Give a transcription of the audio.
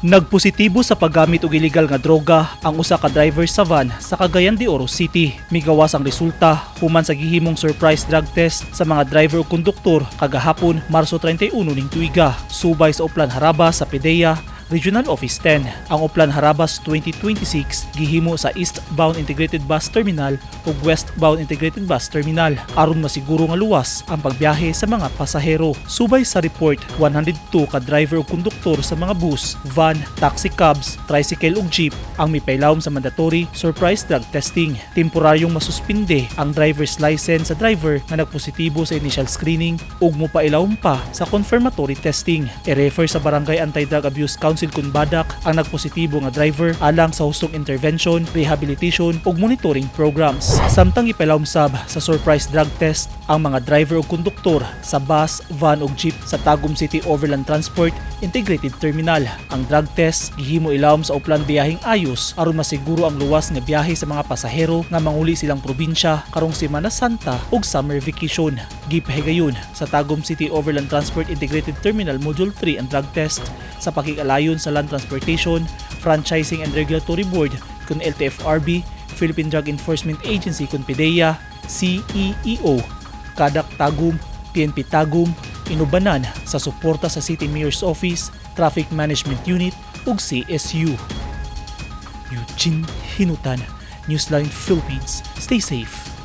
Nagpositibo sa paggamit og illegal nga droga ang usa ka driver sa van sa Cagayan de Oro City. Migawas ang resulta human sa gihimong surprise drug test sa mga driver ug konduktor kagahapon Marso 31 ning tuiga, subay sa OPLAN HARABAS sa PDEA Regional Office 10. Ang OPLAN HARABAS 2026 gihimo sa Eastbound Integrated Bus Terminal ug Westbound Integrated Bus Terminal aron masiguro nga luwas ang pagbiyahe sa mga pasahero. Subay sa report, 102 ka driver ug konduktor sa mga bus, van, taxi cabs, tricycle ug jeep ang mipailawom sa mandatory surprise drug testing. Temporaryong masuspinde ang driver's license sa driver nga nagpositibo sa initial screening ug mopailawom pa sa confirmatory testing. I-refer sa Barangay Anti-Drug Abuse Council kung badak ang nagpositibo nga driver alang sa hustong intervention, rehabilitation ug monitoring programs. Samtang ipailawom sab sa surprise drug test ang mga driver ug konduktor sa bus, van ug jeep sa Tagum City Overland Transport Integrated Terminal. Ang drug test gihimo ilawom sa OPLAN biyaheng ayos aron masiguro ang luwas nga biyahe sa mga pasahero nga manguli silang probinsya karong Semana Santa ug summer vacation. Gipahigayon sa Tagum City Overland Transport Integrated Terminal Module 3 ang drug test sa pakikalayon sa Land Transportation, Franchising and Regulatory Board kun LTFRB, Philippine Drug Enforcement Agency kun PDEA, CEEO, Kadak Tagum, PNP Tagum, inubanan sa suporta sa City Mayor's Office, Traffic Management Unit ug CSU. Eugene Hinutan, Newsline Philippines. Stay safe.